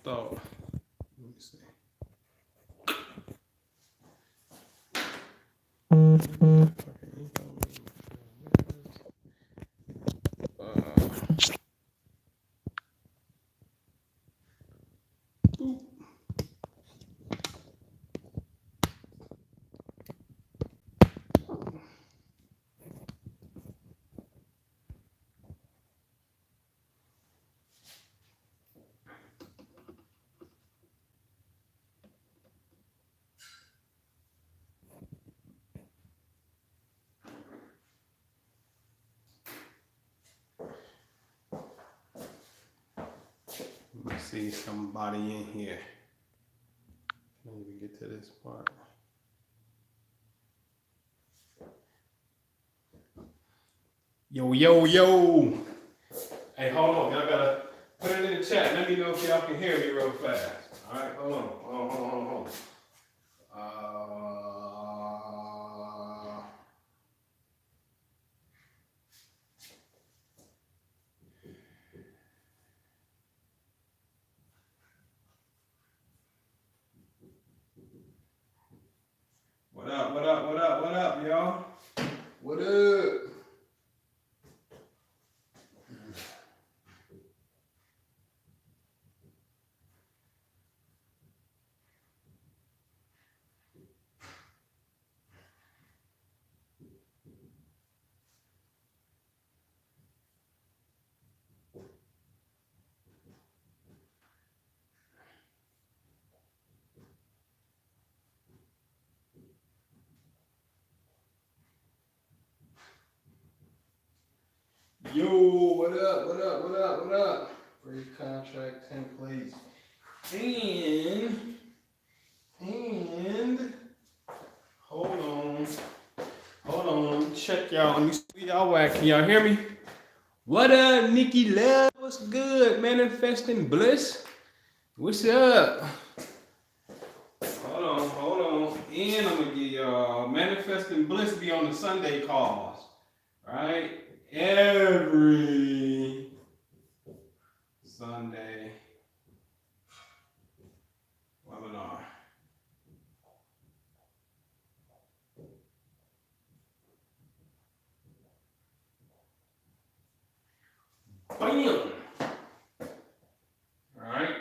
thought. Let me see. Let me see somebody in here. Can't even get to this part. Yo, yo, yo. Hey, hold on. Y'all gotta put it in the chat. Let me know if y'all can hear me real fast. All right, hold on. Hold on. What up, y'all? What up? Yo, what up? Free contract templates. And hold on, check y'all. Let me see y'all at. Can y'all hear me? What up, Nikki Love? What's good? Manifesting Bliss. What's up? Hold on. And I'm gonna give y'all Manifesting Bliss be on the Sunday calls. Right? Every Sunday webinar. Bam! Alright.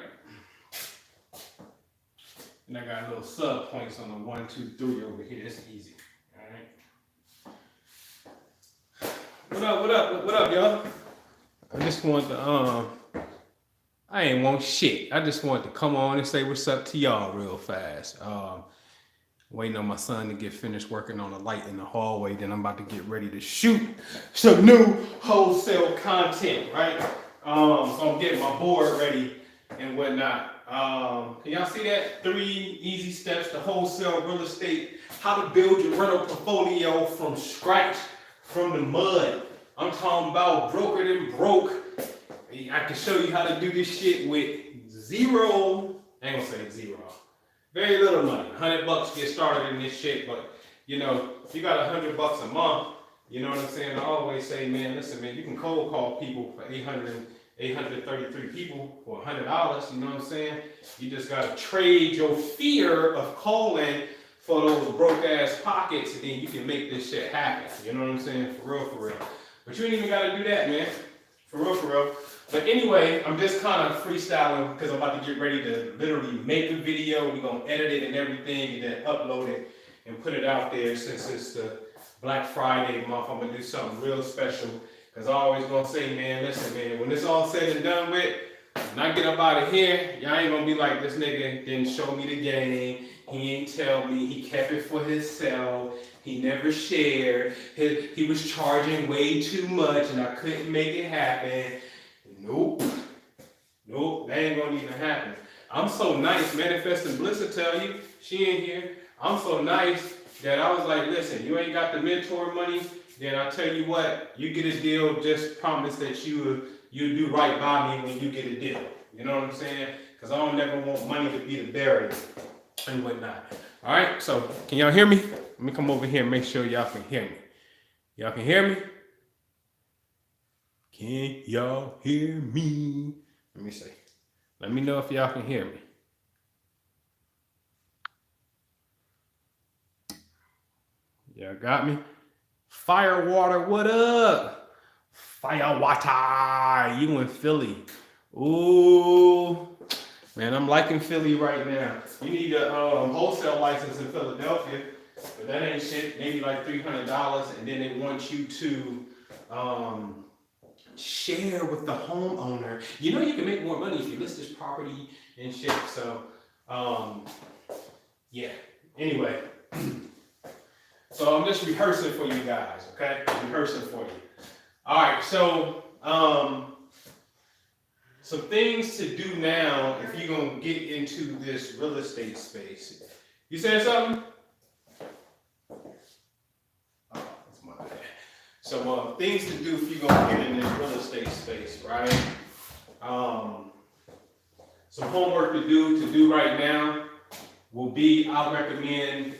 And I got little sub points on the 1, 2, 3 over here. It's easy. Alright. What up, y'all? I just want to I ain't want shit. I just wanted to come on and say what's up to y'all real fast. Waiting on my son to get finished working on a light in the hallway. Then I'm about to get ready to shoot some new wholesale content, right? So I'm getting my board ready and whatnot. Can y'all see that? 3 easy steps to wholesale real estate. How to build your rental portfolio from scratch, from the mud. I'm talking about broker than broke. I can show you how to do this shit with zero, I ain't gonna say zero, very little money. $100 to get started in this shit, but you know, if you got $100 a month, you know what I'm saying? I always say, man, listen, man, you can cold call people for 833 people for $100, you know what I'm saying? You just gotta trade your fear of calling for those broke ass pockets, and then you can make this shit happen. You know what I'm saying? For real. But you ain't even gotta do that, man. For real. But anyway, I'm just kind of freestyling because I'm about to get ready to literally make a video. We're going to edit it and everything and then upload it and put it out there. Since it's the Black Friday month, I'm going to do something real special. Because I always going to say, man, listen, man, when it's all said and done with, when I get up out of here, y'all ain't going to be like, this nigga didn't show me the game. He ain't tell me. He kept it for himself. He never shared. He was charging way too much and I couldn't make it happen. Nope, that ain't gonna even happen. I'm so nice, Manifesting Bliss will tell you, she ain't here. I'm so nice that I was like, listen, you ain't got the mentor money, then I tell you what, you get a deal, just promise that you do right by me when you get a deal. You know what I'm saying? Because I don't never want money to be the barrier and whatnot. All right, so can y'all hear me? Let me come over here and make sure y'all can hear me. Y'all can hear me? Can y'all hear me? Let me see. Let me know if y'all can hear me. Y'all got me? Firewater, what up? Firewater, you in Philly. Ooh, man, I'm liking Philly right now. You need a wholesale license in Philadelphia, but that ain't shit. Maybe like $300, and then they want you to share with the homeowner. You know you can make more money if you list this property and shit. So, yeah. Anyway, so I'm just rehearsing for you guys, okay? Rehearsing for you. All right. So, some things to do now if you're gonna get into this real estate space. You saying something? Oh, that's my bad. So things to do if you're gonna get in this real estate space, right? Some homework to do right now will be, I recommend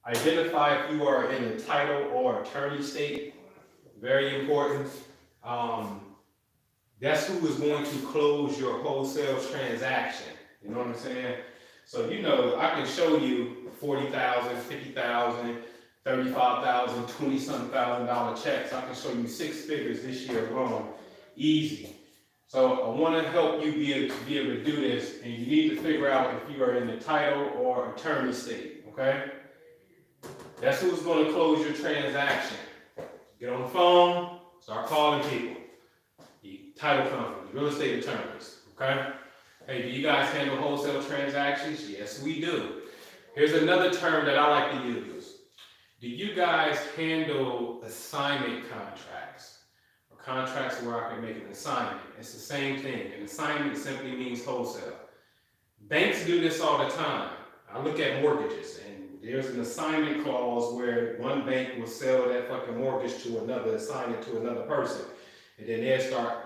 identify if you are in a title or attorney state. Very important. That's who is going to close your wholesale transaction. You know what I'm saying? So you know, I can show you 40,000, 50,000, 35,000, 20-something $1,000 checks. I can show you 6 figures this year alone, easy. So I want to help you be able to do this, and you need to figure out if you are in the title or attorney state. Okay? That's who's going to close your transaction. Get on the phone, start calling people. Title companies, real estate attorneys, okay? Hey, do you guys handle wholesale transactions? Yes, we do. Here's another term that I like to use. Do you guys handle assignment contracts? Or contracts where I can make an assignment? It's the same thing. An assignment simply means wholesale. Banks do this all the time. I look at mortgages, and there's an assignment clause where one bank will sell that fucking mortgage to another, assign it to another person, and then they'll start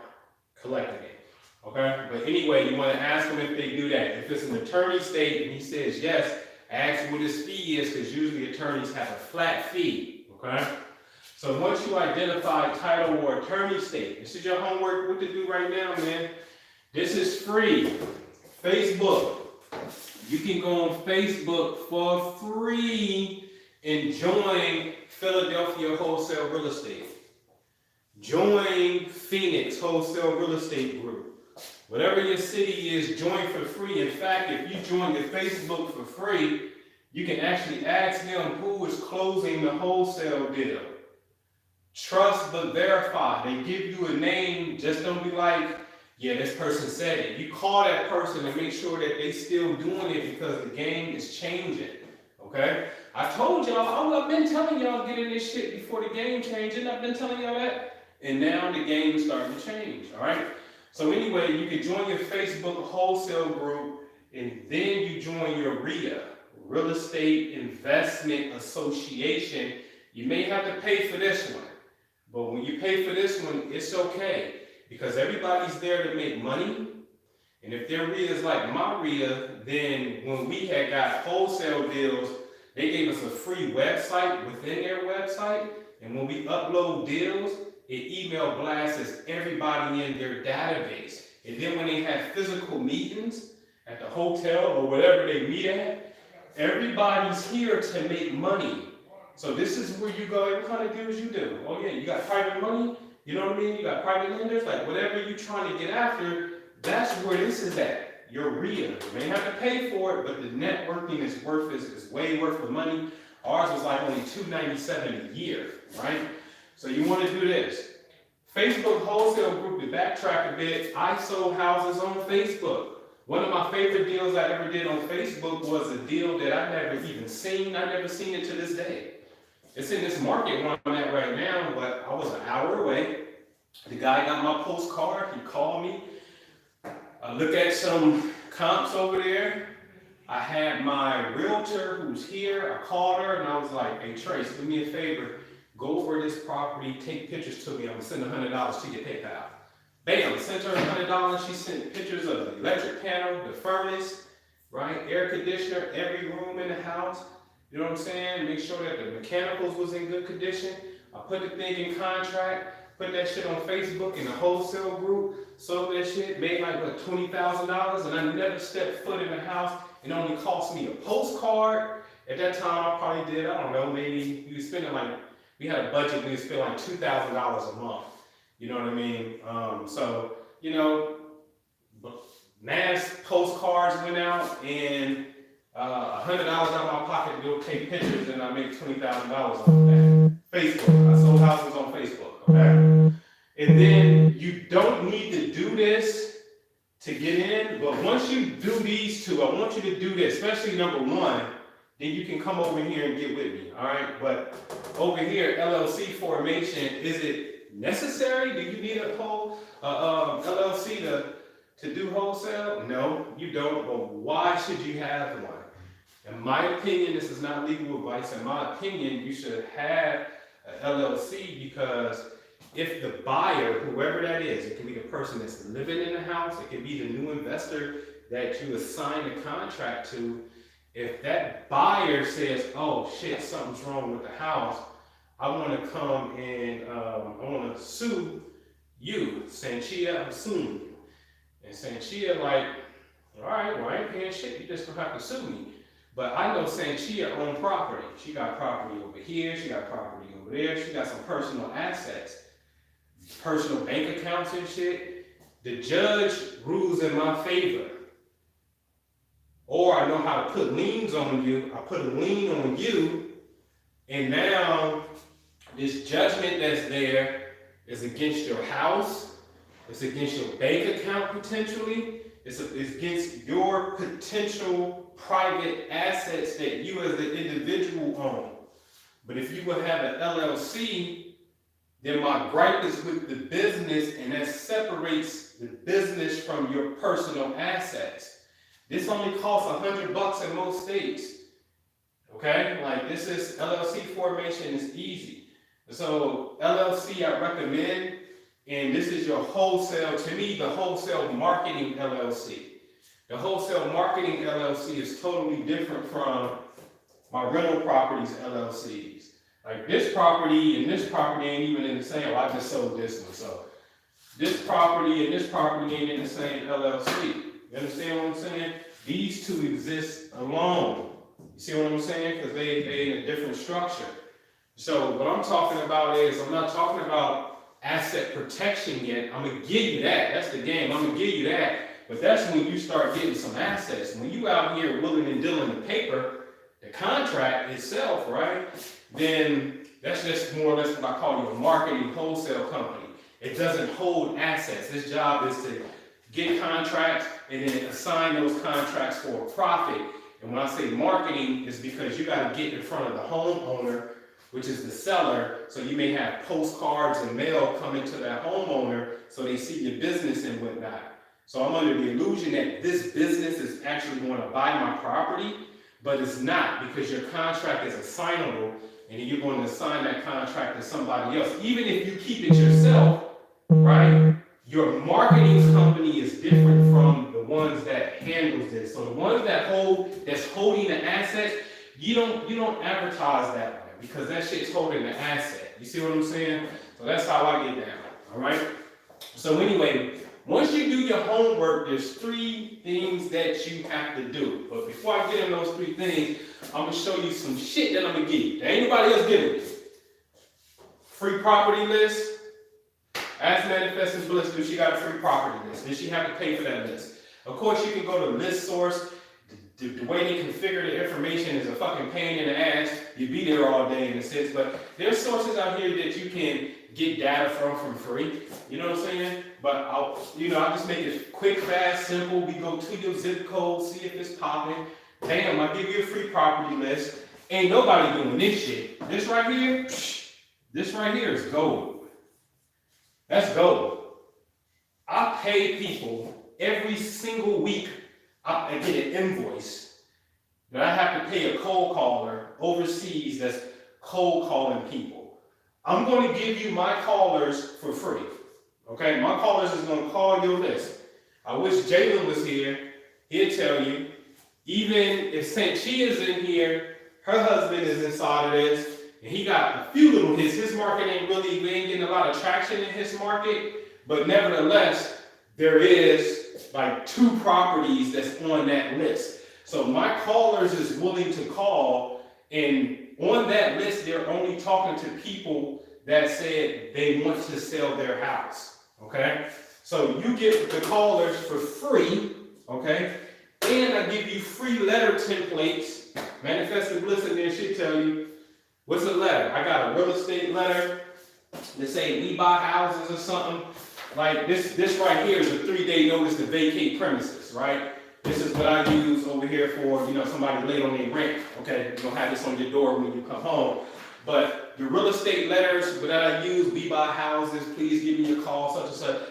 collecting it, okay? But anyway, you want to ask them if they do that. If it's an attorney state and he says yes, ask what his fee is, because usually attorneys have a flat fee, okay? So once you identify title or attorney state, this is your homework, what to do right now, man. This is free. Facebook. You can go on Facebook for free and join Philadelphia Wholesale Real Estate. Join Phoenix Wholesale Real Estate Group. Whatever your city is, join for free. In fact, if you join the Facebook for free, you can actually ask them who is closing the wholesale deal. Trust but verify. They give you a name, just don't be like, yeah, this person said it. You call that person and make sure that they still doing it, because the game is changing, okay? I told y'all, I've been telling y'all get in this shit before the game changing. I've been telling y'all that. And now the game is starting to change, all right? So anyway, you can join your Facebook wholesale group, and then you join your RIA, Real Estate Investment Association. You may have to pay for this one, but when you pay for this one, it's okay, because everybody's there to make money. And if their RIA is like my RIA, then when we had got wholesale deals, they gave us a free website within their website, and when we upload deals, it email blasts everybody in their database. And then when they have physical meetings at the hotel or whatever they meet at, everybody's here to make money. So this is where you go, what kind of deals you do? Oh yeah, you got private money, you know what I mean? You got private lenders, like whatever you're trying to get after, that's where this is at. Your RIA. You may have to pay for it, but the networking is way worth the money. Ours was like only $297 a year, right? So you want to do this. Facebook wholesale group, to backtrack a bit, I sold houses on Facebook. One of my favorite deals I ever did on Facebook was a deal that I never even seen. I never seen it to this day. It's in this market where I'm at right now, but I was an hour away. The guy got my postcard, he called me. I looked at some comps over there. I had my realtor who's here, I called her and I was like, hey Trace, do me a favor. Go over this property, take pictures to me. I'm gonna send $100 to your PayPal. Bam, sent her $100. She sent pictures of the electric panel, the furnace, right? Air conditioner, every room in the house. You know what I'm saying? Make sure that the mechanicals was in good condition. I put the thing in contract, put that shit on Facebook in the wholesale group, sold that shit, made like what, $20,000, and I never stepped foot in the house. It only cost me a postcard. At that time, I probably did, I don't know, maybe we were spending like, we had a budget, we would spend like $2,000 a month. You know what I mean? So, you know, mass postcards went out, and $100 out of my pocket to go take pictures, and I made $20,000 off that. Facebook, I sold houses on Facebook, okay? And then you don't need to do this to get in, but once you do these two, I want you to do this, especially number one, then you can come over here and get with me, all right? But over here, LLC formation, is it necessary? Do you need a whole LLC to do wholesale? No, you don't, but why should you have one? In my opinion, this is not legal advice. In my opinion, you should have an LLC, because if the buyer, whoever that is, it can be the person that's living in the house, it can be the new investor that you assign the contract to. If that buyer says, oh shit, something's wrong with the house, I want to come and I want to sue you, Sanchia, I'm suing you. And Sanchia like, all right, well I ain't paying shit, you just gonna have to sue me. But I know Sanchia owned property. She got property over here, she got property over there, she got some personal assets, personal bank accounts and shit. The judge rules in my favor. Or I know how to put liens on you. I put a lien on you, and now this judgment that's there is against your house, it's against your bank account potentially, it's against your potential private assets that you as the individual own. But if you would have an LLC, then my gripe is with the business, and that separates the business from your personal assets. This only costs $100 in most states. Okay, like this is LLC formation is easy. So LLC I recommend, and this is your wholesale. To me, the wholesale marketing LLC. The wholesale marketing LLC is totally different from my rental properties LLCs. Like this property and this property ain't even in the same. Well, I just sold this one, so this property and this property ain't in the same LLC. You understand what I'm saying? These two exist alone. You see what I'm saying? Because they in a different structure. So what I'm talking about is, I'm not talking about asset protection yet. I'm gonna give you that. That's the game. I'm gonna give you that. But that's when you start getting some assets. When you out here willing and dealing the paper, the contract itself, right? Then that's just more or less what I call your marketing wholesale company. It doesn't hold assets. This job is to get contracts and then assign those contracts for a profit. And when I say marketing, it's because you got to get in front of the homeowner, which is the seller. So you may have postcards and mail coming to that homeowner so they see your business and whatnot. So I'm under the illusion that this business is actually going to buy my property, but it's not, because your contract is assignable, and you're going to assign that contract to somebody else. Even if you keep it yourself, right? Your marketing company is different from the ones that handles this. So the ones that's holding the assets, you don't advertise that way, because that shit's holding the asset. You see what I'm saying? So that's how I get down. All right. So anyway, once you do your homework, there's 3 things that you have to do. But before I get into those 3 things, I'm gonna show you some shit that I'm gonna give you that ain't nobody else giving you. Free property list. Ask Manifesting Bliss, do she got a free property list? Does she have to pay for that list? Of course, you can go to List Source. The way they configure the information is a fucking pain in the ass. You'd be there all day in a sense, but there's sources out here that you can get data from free. You know what I'm saying? But I'll just make it quick, fast, simple. We go to your zip code, see if it's popping. Bam, I'll give you a free property list. Ain't nobody doing this shit. This right here is gold. That's gold. I pay people every single week. I get an invoice that I have to pay a cold caller overseas that's cold calling people. I'm going to give you my callers for free. Okay, my callers is going to call your list. I wish Jalen was here. He'll tell you. Even if St. Chia's in here, her husband is inside of this. And he got a few little hits. His market we ain't getting a lot of traction in his market, but nevertheless, there is like 2 properties that's on that list. So my callers is willing to call, and on that list, they're only talking to people that said they want to sell their house, okay? So you get the callers for free, okay? And I give you free letter templates. Manifested Bliss in there should tell you, what's a letter? I got a real estate letter that say we buy houses or something. Like this right here is a 3-day notice to vacate premises, right? This is what I use over here for, somebody late on their rent. Okay, you don't have this on your door when you come home. But the real estate letters that I use, we buy houses, please give me a call, such and such.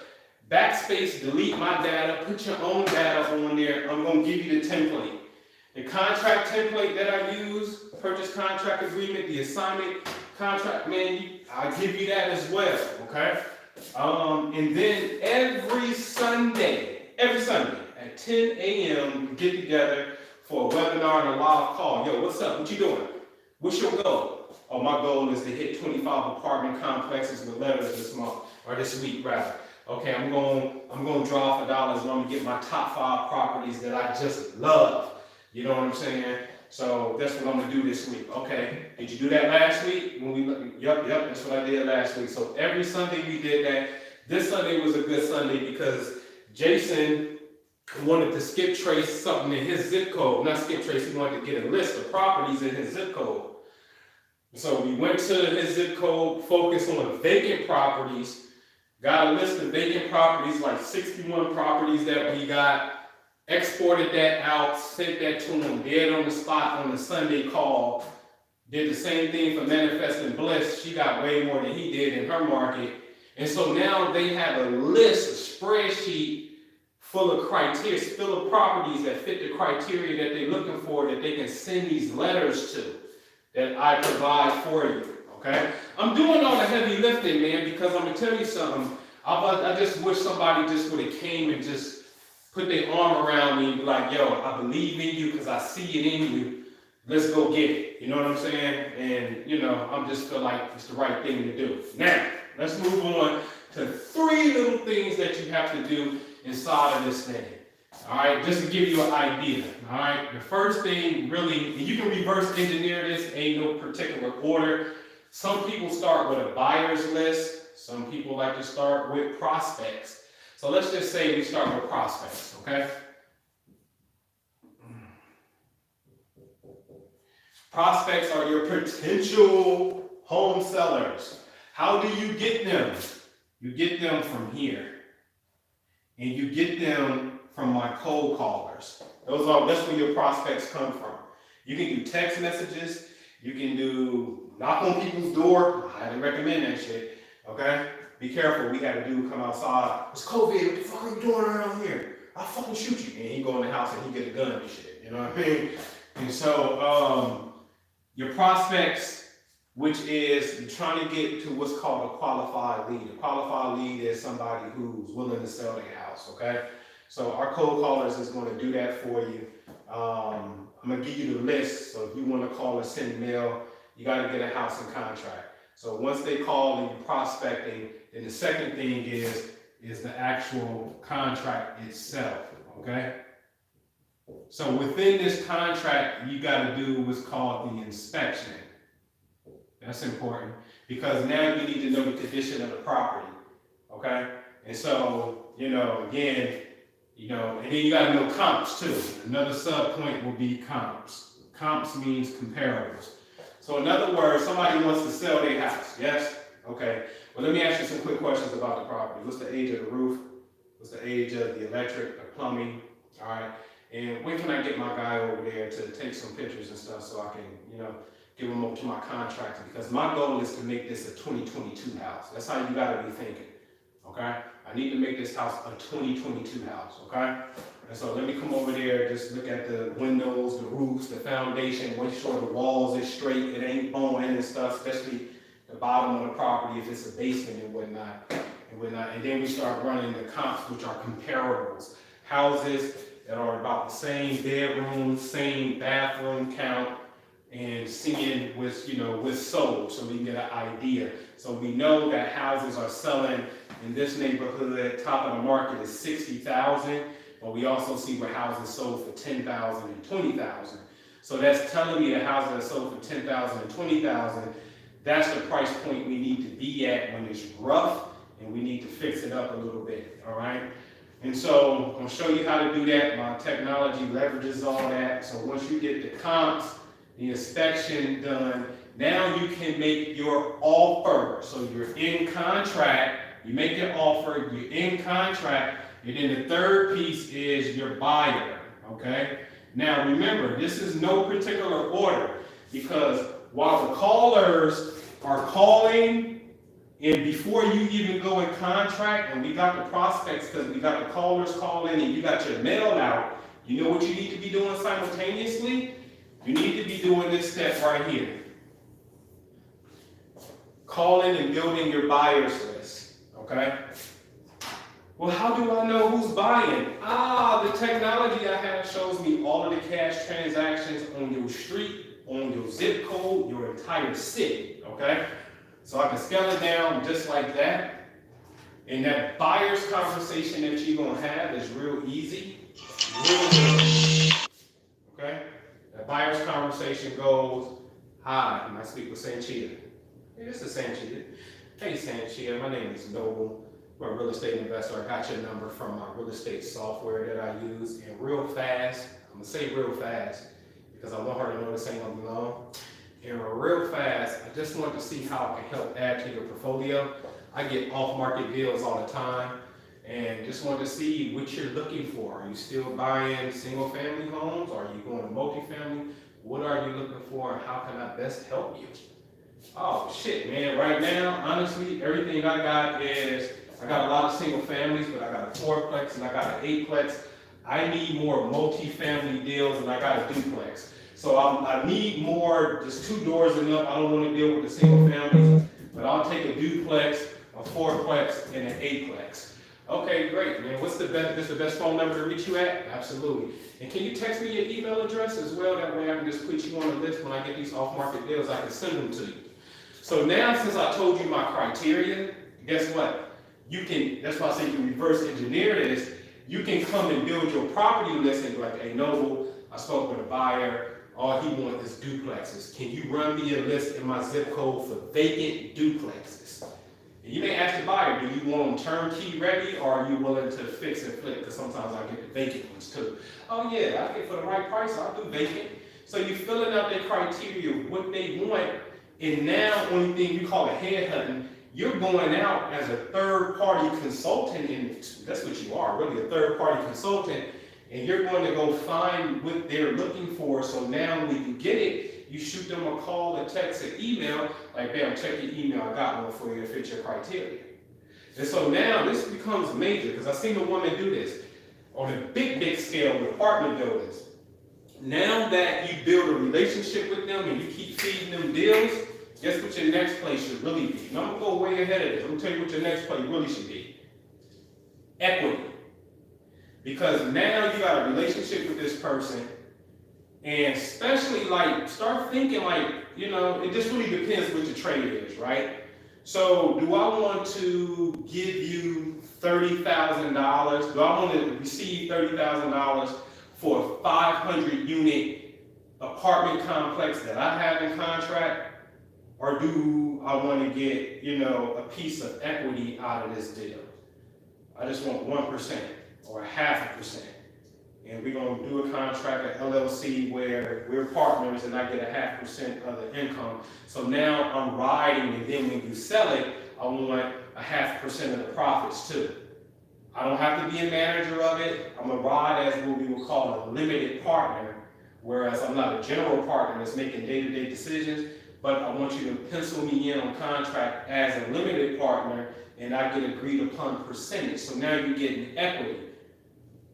Backspace, delete my data, put your own data on there. I'm going to give you the template. The contract template that I use, purchase contract agreement, the assignment contract, man, I'll give you that as well, okay? And then every Sunday at 10 a.m., we get together for a webinar and a live call. Yo, what's up? What you doing? What's your goal? Oh, my goal is to hit 25 apartment complexes with letters this month, or this week, rather. Okay, I'm going to draw for dollars, and I'm going to get my top 5 properties that I just love. You know what I'm saying? So that's what I'm going to do this week. Okay, did you do that last week? Yep, that's what I did last week. So every Sunday we did that. This Sunday was a good Sunday because Jason wanted to skip trace something in his zip code. Not skip trace, he wanted to get a list of properties in his zip code. So we went to his zip code, focused on vacant properties, got a list of vacant properties, like 61 properties that we got, exported that out, sent that to him, dead on the spot on the Sunday call. Did the same thing for Manifesting Bliss. She got way more than he did in her market. And so now they have a list, a spreadsheet full of criteria, full of properties that fit the criteria that they're looking for, that they can send these letters to, that I provide for you, okay? I'm doing all the heavy lifting, man, because I'm gonna tell you something. I just wish somebody just would have came and just put their arm around me and be like, yo, I believe in you because I see it in you. Let's go get it. You know what I'm saying? And, I just feel like it's the right thing to do. Now, let's move on to 3 little things that you have to do inside of this thing. All right, just to give you an idea. All right, the first thing really, and you can reverse engineer this, ain't no particular order. Some people start with a buyer's list. Some people like to start with prospects. So let's just say we start with prospects, okay? Prospects are your potential home sellers. How do you get them? You get them from here. And you get them from my cold callers. That's where your prospects come from. You can do text messages. You can do knock on people's door. I highly recommend that shit, okay? Be careful, we had a dude come outside. It's COVID, what the fuck are you doing around here? I'll fucking shoot you. And he go in the house and he get a gun and shit, you know what I mean? And so, your prospects, which is you're trying to get to what's called a qualified lead. A qualified lead is somebody who's willing to sell their house, okay? So our cold callers is going to do that for you. I'm going to give you the list. So if you want to call or send mail, you got to get a house in contract. So once they call and you're prospecting, then the second thing is the actual contract itself, okay? So within this contract, you got to do what's called the inspection. That's important because now you need to know the condition of the property, okay? And so, again, and then you got to know comps too. Another sub point will be comps. Comps means comparables. So in other words, somebody wants to sell their house, yes? Okay. Well, let me ask you some quick questions about the property. What's the age of the roof? What's the age of the electric, the plumbing? All right. And when can I get my guy over there to take some pictures and stuff so I can, give them over to my contractor? Because my goal is to make this a 2022 house. That's how you got to be thinking, okay? I need to make this house a 2022 house, okay? And so let me come over there, just look at the windows, the roofs, the foundation, make sure the walls are straight, it ain't bowing and stuff, especially the bottom of the property if it's a basement and whatnot. And then we start running the comps, which are comparables. Houses that are about the same bedroom, same bathroom count, and seeing what's sold, so we can get an idea. So we know that houses are selling in this neighborhood. Top of the market is 60,000, but we also see where houses sold for 10,000 and 20,000. So that's telling me that houses are sold for 10,000 and 20,000. That's the price point we need to be at when it's rough, and we need to fix it up a little bit. All right. And so I'm going to show you how to do that. My technology leverages all that. So once you get the comps, the inspection done, now you can make your offer. So you're in contract, you make your offer, you're in contract, and then the third piece is your buyer, okay? Now remember, this is no particular order, because while the callers are calling, and before you even go in contract, and we got the prospects, because we got the callers calling and you got your mail out, you know what you need to be doing simultaneously? You need to be doing this step right here. Calling and building your buyers list, okay? Well, how do I know who's buying? The technology I have shows me all of the cash transactions on your street, on your zip code, your entire city, okay? So I can scale it down just like that. And that buyer's conversation that you're gonna have is real easy, okay? The buyer's conversation goes, hi, can I speak with Sanchia? Hey, this is Sanchia. Hey, Sanchia, my name is Noble. I'm a real estate investor. I got your number from my real estate software that I use. And real fast, I'm gonna say real fast, because I want her to know this ain't gonna be long. And real fast, I just wanted to see how I can help add to your portfolio. I get off-market deals all the time. And just wanted to see what you're looking for. Are you still buying single-family homes? Are you going to multifamily? What are you looking for, and how can I best help you? Oh, shit, man. Right now, honestly, everything I got is, I got a lot of single families, but I got a fourplex and I got an eightplex. I need more multifamily deals, and I got a duplex. So I need more, just 2 doors enough. I don't want to deal with the single families, but I'll take a duplex, a fourplex, and an eightplex. Okay, great, man. What's the best? This the best phone number to reach you at? Absolutely. And can you text me your email address as well? That way I can just put you on the list. When I get these off-market deals, I can send them to you. So now, since I told you my criteria, guess what? You can. That's why I say you can reverse engineer this. You can come and build your property list and be like, hey, Noble, I spoke with a buyer. All he wants is duplexes. Can you run me a list in my zip code for vacant duplexes? And you may ask the buyer, do you want them turnkey ready, or are you willing to fix and flip? Because sometimes I get the vacant ones too. Oh yeah, I get for the right price, I'll do vacant. So you're filling out their criteria, what they want, and now only thing you call it headhunting, you're going out as a third-party consultant, and that's what you are, really a third-party consultant, and you're going to go find what they're looking for. So now when you get it, you shoot them a call, a text, an email, like, bam, check your email, I got one for you to fit your criteria. And so now this becomes major, because I've seen a woman do this on a big scale with apartment buildings. Now that you build a relationship with them and you keep feeding them deals, guess what your next place should really be? And I'm gonna go way ahead of this. I'm gonna tell you what your next place really should be. Equity. Because now you got a relationship with this person, and especially like, start thinking like, it just really depends what your trade is, right? So do I want to give you $30,000? Do I want to receive $30,000 for a 500 unit apartment complex that I have in contract? Or do I want to get, a piece of equity out of this deal? I just want 1% or 0.5%. And we're going to do a contract, an LLC, where we're partners and I get 0.5% of the income. So now I'm riding, and then when you sell it, I want 0.5% of the profits too. I don't have to be a manager of it. I'm going to ride as what we would call a limited partner, whereas I'm not a general partner that's making day-to-day decisions, but I want you to pencil me in on contract as a limited partner, and I get agreed upon percentage. So now you're getting equity,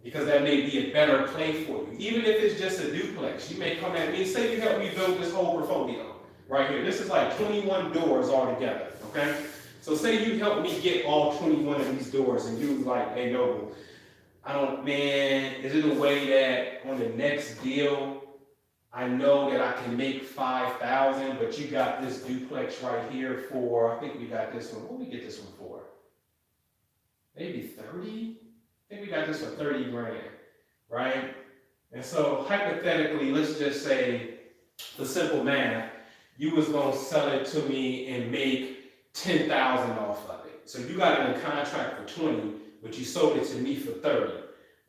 because that may be a better play for you. Even if it's just a duplex, you may come at me and say you help me build this whole portfolio right here. This is like 21 doors all together, okay? So say you help me get all 21 of these doors, and you was like, hey, Noble, is it a way that on the next deal, I know that I can make 5,000, but you got this duplex right here for, I think we got this one, what did we get this one for? Maybe 30? I think we got this for 30 grand, right? And so hypothetically, let's just say, the simple math, you was gonna sell it to me and make 10,000 off of it. So you got it in contract for 20, but you sold it to me for 30.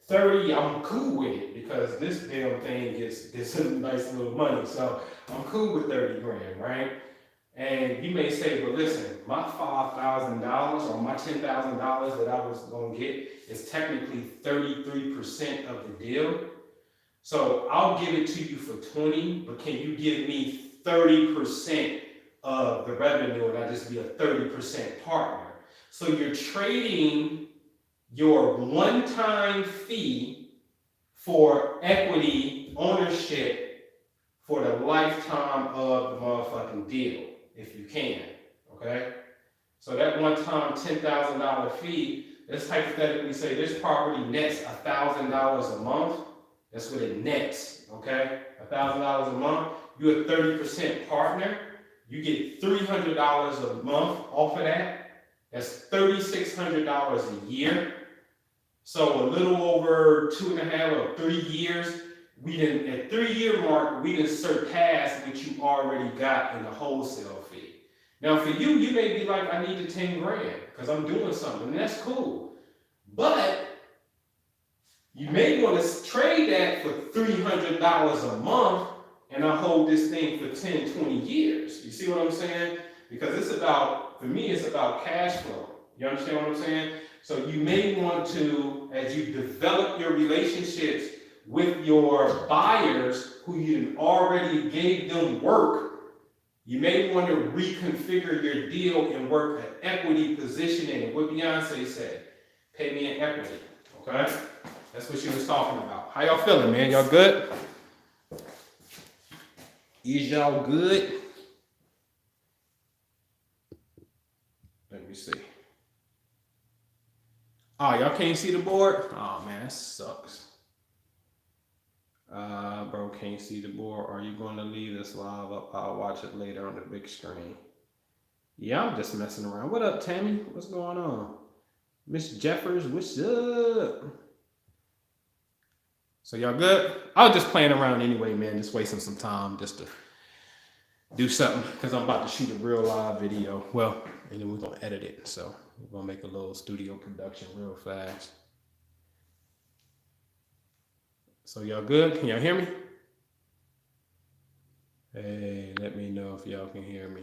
30, I'm cool with it because this damn thing gets some nice little money. So I'm cool with 30 grand, right? And you may say, well, listen, my $5,000 or my $10,000 that I was gonna get is technically 33% of the deal. So I'll give it to you for 20, but can you give me 30% of the revenue and I just be a 30% partner? So you're trading your one-time fee for equity ownership for the lifetime of the motherfucking deal, if you can, okay? So that one-time $10,000 fee, let's hypothetically say this property nets $1,000 a month. That's what it nets, okay? $1,000 a month. You're a 30% partner. You get $300 a month off of that. That's $3,600 a year. So a little over 2.5 or 3 years, at 3-year mark, we didn't surpass what you already got in the wholesale fee. Now for you, you may be like, I need the 10 grand because I'm doing something, and that's cool. But you may want to trade that for $300 a month and I hold this thing for 10, 20 years. You see what I'm saying? Because it's about, for me, it's about cash flow. You understand what I'm saying? So you may want to, as you develop your relationships with your buyers who you already gave them work, you may want to reconfigure your deal and work an equity positioning. What Beyonce said, pay me in equity, okay? That's what she was talking about. How y'all feeling, man? Y'all good? Is y'all good? Let me see. Oh, y'all can't see the board? Oh, man, that sucks. Bro, can't see the board. Are you going to leave this live up? I'll watch it later on the big screen. Yeah, I'm just messing around. What up, Tammy? What's going on? Miss Jeffers, what's up? So y'all good? I was just playing around anyway, man. Just wasting some time just to do something because I'm about to shoot a real live video. Well, and then we're going to edit it. So we're going to make a little studio production real fast. So y'all good? Can y'all hear me? Hey, let me know if y'all can hear me.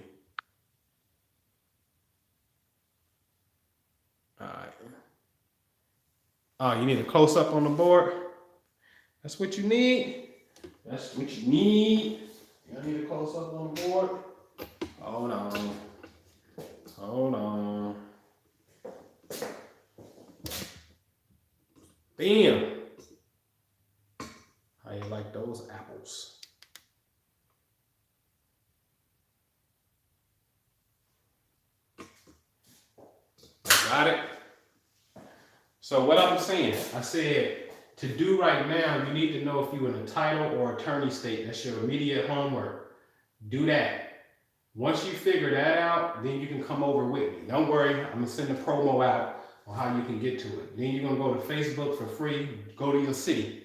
All right. Oh, you need a close up on the board? That's what you need? That's what you need? Y'all need a close up on the board? Hold on. Hold on. Bam! How you like those apples? Got it? So what I'm saying, I said, to do right now, you need to know if you're in a title or attorney state. That's your immediate homework. Do that. Once you figure that out, then you can come over with me. Don't worry, I'm gonna send a promo out on how you can get to it. Then you're gonna go to Facebook for free, go to your city.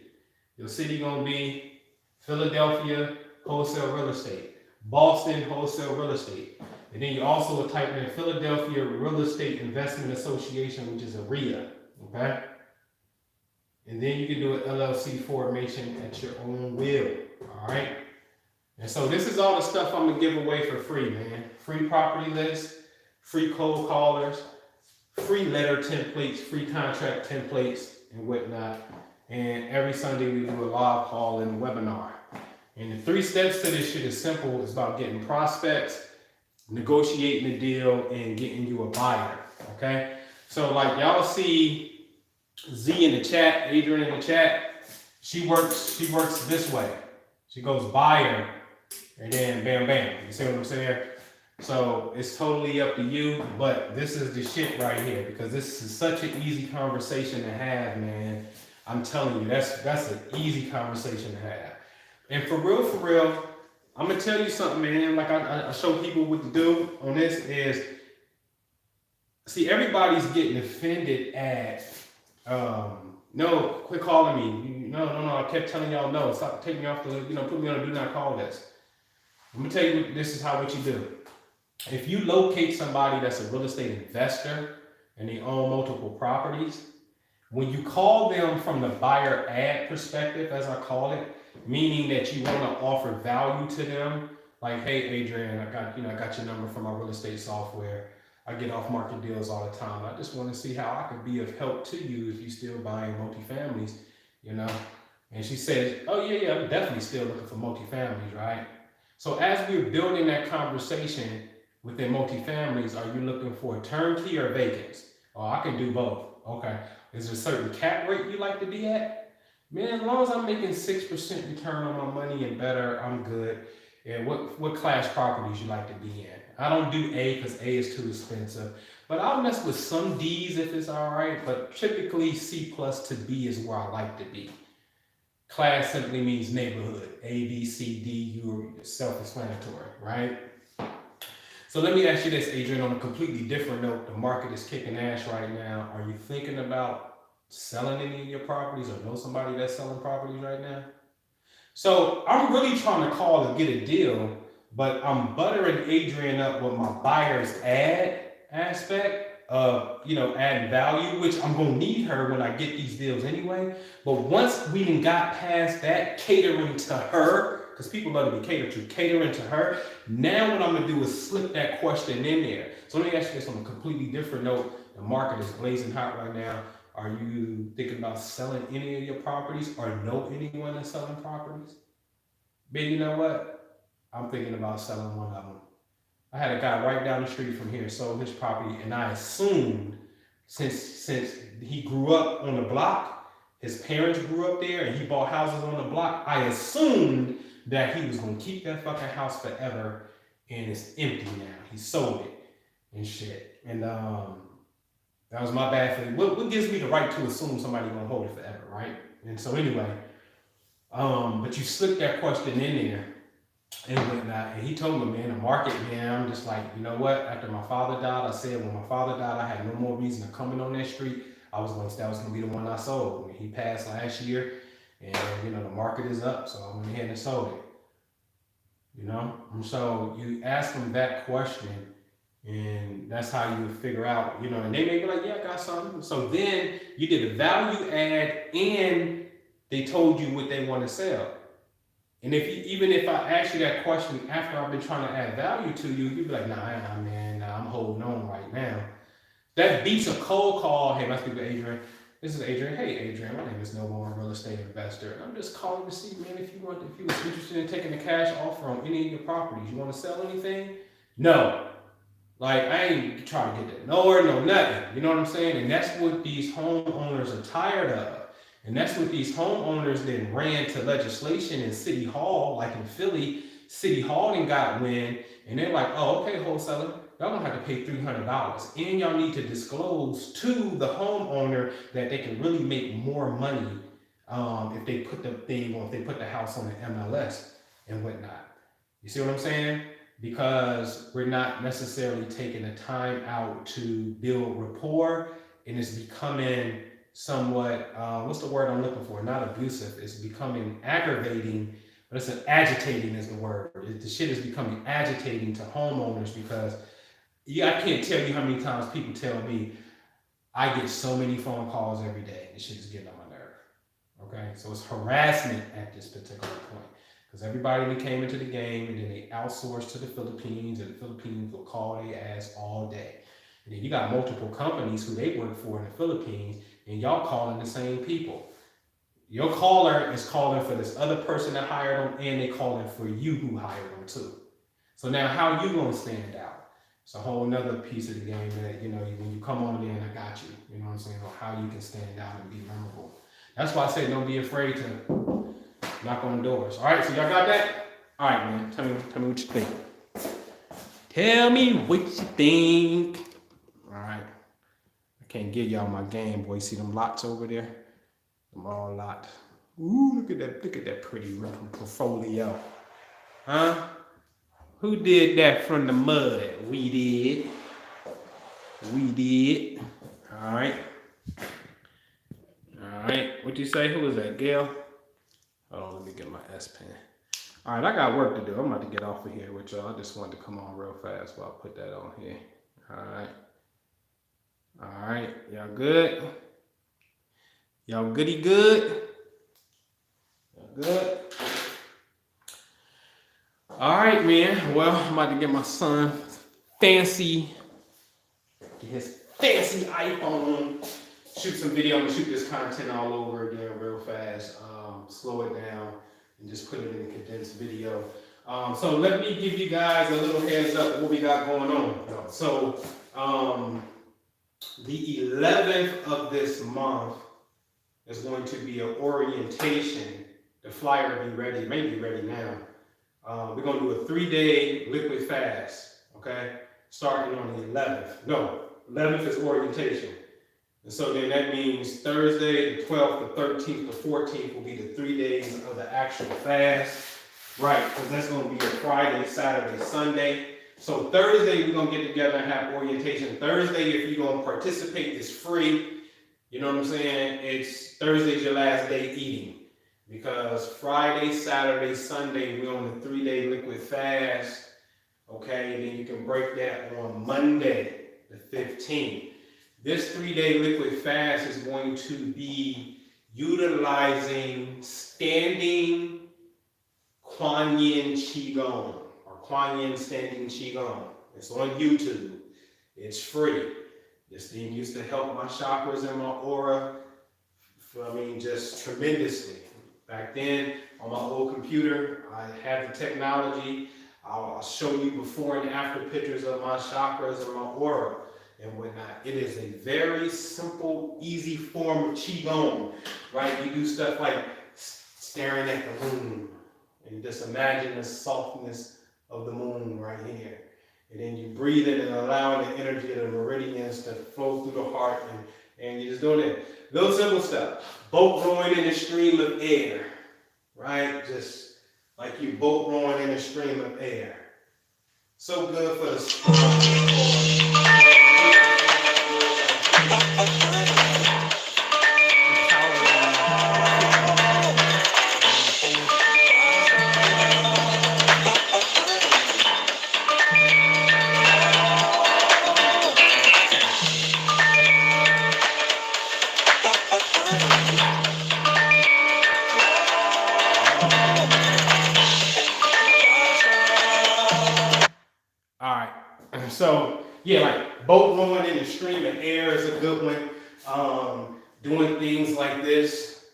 Your city gonna be Philadelphia Wholesale Real Estate, Boston Wholesale Real Estate. And then you also will type in Philadelphia Real Estate Investment Association, which is a RIA, okay? And then you can do an LLC formation at your own will, all right? And so this is all the stuff I'm gonna give away for free, man. Free property list, free cold callers, free letter templates, free contract templates, and whatnot. And every Sunday we do a live call and webinar. And the 3 steps to this shit is simple. It's about getting prospects, negotiating the deal, and getting you a buyer, okay? So like y'all see Z in the chat, Adrian in the chat, she works this way. She goes buyer, and then bam, bam. You see what I'm saying? So it's totally up to you, but this is the shit right here because this is such an easy conversation to have, man. I'm telling you, that's an easy conversation to have. And for real, I'm gonna tell you something, man. Like I show people what to do on this is, see, everybody's getting offended at, no, quit calling me. No. I kept telling y'all no. Stop taking me off the, put me on a do not call list. I'm gonna tell you, this is what you do. If you locate somebody that's a real estate investor and they own multiple properties, when you call them from the buyer ad perspective, as I call it, meaning that you want to offer value to them, like, hey, Adrian, I got your number from my real estate software. I get off market deals all the time. I just want to see how I can be of help to you if you're still buying multifamilies, And she says, oh yeah, I'm definitely still looking for multifamilies, right? So as we're building that conversation within multifamilies, are you looking for a turnkey or vacants? Oh, I can do both. Okay. Is there a certain cap rate you like to be at? Man, as long as I'm making 6% return on my money and better, I'm good. And what class properties you like to be in? I don't do A because A is too expensive, but I'll mess with some D's if it's all right. But typically C plus to B is where I like to be. Class simply means neighborhood. A, B, C, D, you're self-explanatory, right? So let me ask you this, Adrian, on a completely different note. The market is kicking ass right now. Are you thinking about selling any of your properties or know somebody that's selling properties right now? So I'm really trying to call to get a deal, but I'm buttering Adrian up with my buyer's ad aspect of, adding value, which I'm going to need her when I get these deals anyway. But once we done got past that, catering to her, because people love to be catered to, catering to her, now what I'm going to do is slip that question in there. So let me ask you this on a completely different note. The market is blazing hot right now. Are you thinking about selling any of your properties or know anyone that's selling properties? Man, you know what? I'm thinking about selling one of them. I had a guy right down the street from here sold his property, and I assumed since he grew up on the block, his parents grew up there, and he bought houses on the block, I assumed that he was going to keep that fucking house forever, and it's empty now. He sold it and shit. And that was my bad thing. What gives me the right to assume somebody gonna hold it forever, right? And so anyway, but you slipped that question in there and whatnot. And he told me, man, the market, man, I'm just like, you know what? After my father died, I said when my father died, I had no more reason to come in on that street. That was gonna be the one I sold. When he passed last year, and the market is up, so I went ahead and sold it. And so you ask them that question. And that's how you figure out, and they may be like, yeah, I got something. So then you did a value add and they told you what they want to sell. And even if I ask you that question after I've been trying to add value to you, you'd be like, nah, man, I'm holding on right now. That beats a cold call. Hey, let's speak to Adrian. This is Adrian. Hey, Adrian, my name is Noble. I'm a real estate investor. I'm just calling to see, man, if you was interested in taking a cash offer on any of your properties. You want to sell anything? No. Like, I ain't trying to get that nowhere, no nothing. You know what I'm saying? And that's what these homeowners are tired of. And that's what these homeowners then ran to legislation in City Hall, like in Philly. City Hall then got wind, and they're like, oh, okay, wholesaler, y'all gonna have to pay $300. And y'all need to disclose to the homeowner that they can really make more money if they put the house on the MLS and whatnot. You see what I'm saying? Because we're not necessarily taking the time out to build rapport, and it's becoming somewhat, what's the word I'm looking for? Not abusive. It's becoming aggravating, but it's agitating is the word. The shit is becoming agitating to homeowners because, I can't tell you how many times people tell me, I get so many phone calls every day. This shit is getting on my nerve. Okay? So it's harassment at this particular point. Because everybody that came into the game and then they outsourced to the Philippines, and the Philippines will call their ass all day. And then you got multiple companies who they work for in the Philippines, and y'all calling the same people. Your caller is calling for this other person that hired them, and they calling for you who hired them too. So now how you gonna stand out? It's a whole nother piece of the game that, when you come on in, I got you. You know what I'm saying? Or how you can stand out and be memorable. That's why I say don't be afraid to knock on doors. All right, so y'all got that? All right, man. Tell me what you think. Tell me what you think. All right. I can't give y'all my game, boy. You see them lots over there? Them all locked. Ooh, look at that pretty portfolio. Huh? Who did that from the mud? We did. We did. All right. All right. What you say? Who was that, Gail? Hold on, let me get my S Pen. All right, I got work to do. I'm about to get off of here with y'all. I just wanted to come on real fast while I put that on here. All right. All right. Y'all good? Y'all goody good? Y'all good? All right, man. Well, I'm about to get my son his fancy iPhone, shoot some video. I'm gonna shoot this content all over again real fast, slow it down, and just put it in a condensed video. So let me give you guys a little heads up of what we got going on. So the 11th of this month is going to be an orientation. The flyer will be ready, it may be ready now. We're gonna do a 3-day liquid fast, okay? Starting on the 11th. No, 11th is orientation. And so then that means Thursday, the 12th, the 13th, the 14th will be the 3 days of the actual fast. Right, because that's going to be a Friday, Saturday, Sunday. So Thursday, we're going to get together and have orientation. Thursday, if you're going to participate, is free. You know what I'm saying? It's Thursday's your last day eating. Because Friday, Saturday, Sunday, we're on the 3-day liquid fast. Okay, then you can break that on Monday, the 15th. This 3-day liquid fast is going to be utilizing standing Kuan Yin Qigong, or Kuan Yin Standing Qigong. It's on YouTube. It's free. This thing used to help my chakras and my aura, just tremendously. Back then, on my old computer, I had the technology. I'll show you before and after pictures of my chakras and my aura and whatnot. It is a very simple, easy form of Qigong, right? You do stuff like staring at the moon and just imagine the softness of the moon right here. And then you breathe in and allowing the energy of the meridians to flow through the heart, and you're just doing it. Little simple stuff. Boat rowing in a stream of air, right? Just like you boat rowing in a stream of air. So good for the spine. So, yeah, like boat rowing in a stream of air is a good one. Doing things like this.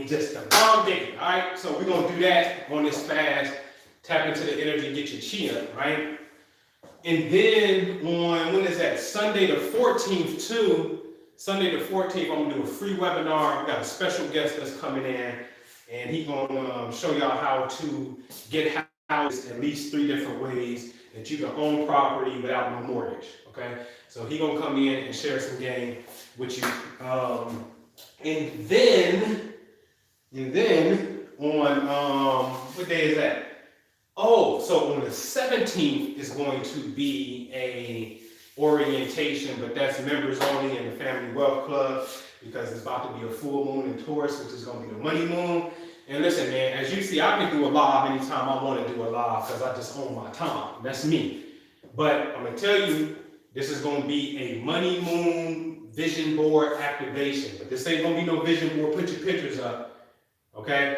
Just the bomb day, all right? So we're going to do that on this fast. Tap into the energy, get your chi up, right? And then on, when is that? Sunday the 14th too. Sunday the 14th, I'm going to do a free webinar. We got a special guest that's coming in, and he's going to show y'all how to get houses at least 3 different ways that you can own property without no mortgage, okay? So he's going to come in and share some game with you. And then on, what day is that? Oh, so on the 17th is going to be a orientation, but that's members only in the Family Wealth Club, because it's about to be a full moon in Taurus, which is going to be the money moon. And listen, man, as you see, I can do a live anytime I want to do a live because I just own my time. That's me. But I'm going to tell you, this is going to be a money moon vision board activation. But this ain't going to be no vision board, put your pictures up, okay?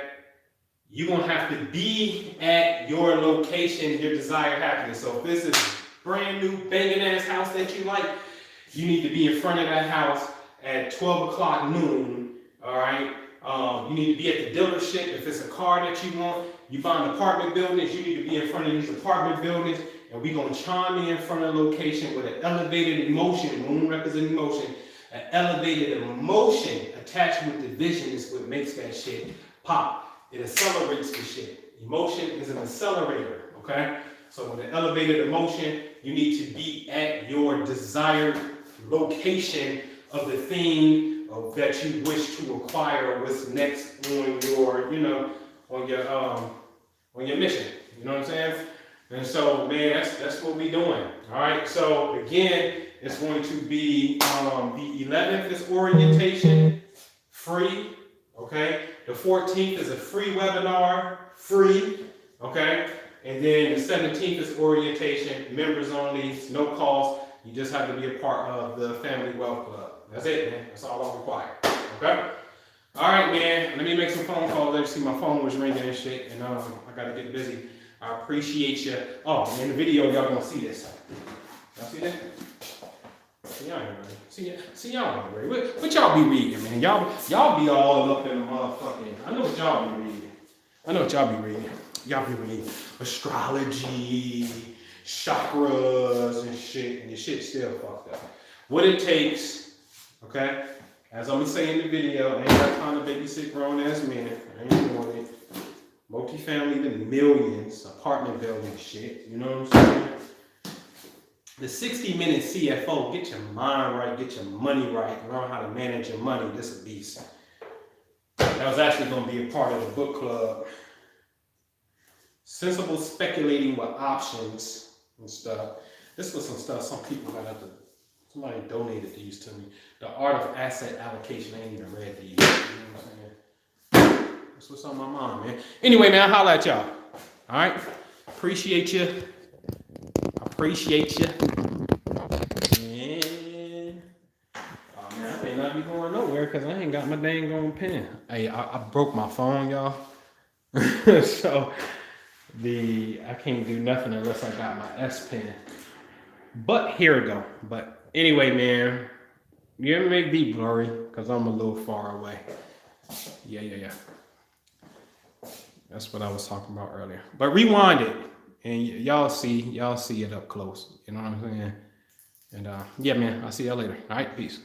You're going to have to be at your location, your desired happiness. So if this is a brand new banging ass house that you like, you need to be in front of that house at 12 o'clock noon, all right? You need to be at the dealership. If it's a car that you want, you buying apartment buildings, you need to be in front of these apartment buildings, and we're going to chime in front of the location with an elevated emotion. Moon represents emotion. An elevated emotion attached with the vision is what makes that shit pop. It accelerates the shit. Emotion is an accelerator, okay? So with an elevated emotion, you need to be at your desired location of the thing that you wish to acquire, what's next on your, on your mission. You know what I'm saying? And so, man, that's what we're doing. All right. So again, it's going to be the 11th is orientation, free. Okay. The 14th is a free webinar, free. Okay. And then the 17th is orientation, members only, no cost. You just have to be a part of the Family Wealth Club. That's it, man. That's all I'm required. Okay. All right, man. Let me make some phone calls. Let's see, my phone was ringing and shit, and I gotta get busy. I appreciate you. Oh, in the video, y'all gonna see this. Y'all see that? See, y'all ain't ready. See, y'all ain't ready. What y'all be reading, man? Y'all be all up in the motherfucking. I know what y'all be reading. Y'all be reading astrology, chakras, and shit, and your shit still fucked up. What it takes, okay? As I'm gonna say in the video, I ain't got time to babysit grown ass men. I ain't doing it. Multifamily, the millions, apartment building shit. You know what I'm saying? The 60-minute CFO, get your mind right, get your money right, learn how to manage your money. This is a beast. That was actually going to be a part of the book club. Sensible speculating with options and stuff. This was some stuff some people got up to, somebody donated these to me. The art of asset allocation. I ain't even read these. You know what I'm saying? That's what's on my mind, man. Anyway, man, I'll holla at y'all. All right? Appreciate you. Appreciate you. And, oh man, I may not be going nowhere because I ain't got my dang on pen. Hey, I broke my phone, y'all. So I can't do nothing unless I got my S Pen. But here we go. But anyway, man, you may be blurry because I'm a little far away. Yeah. That's what I was talking about earlier. But rewind it. And y'all see it up close. You know what I'm saying? And yeah, man, I'll see y'all later. All right, peace.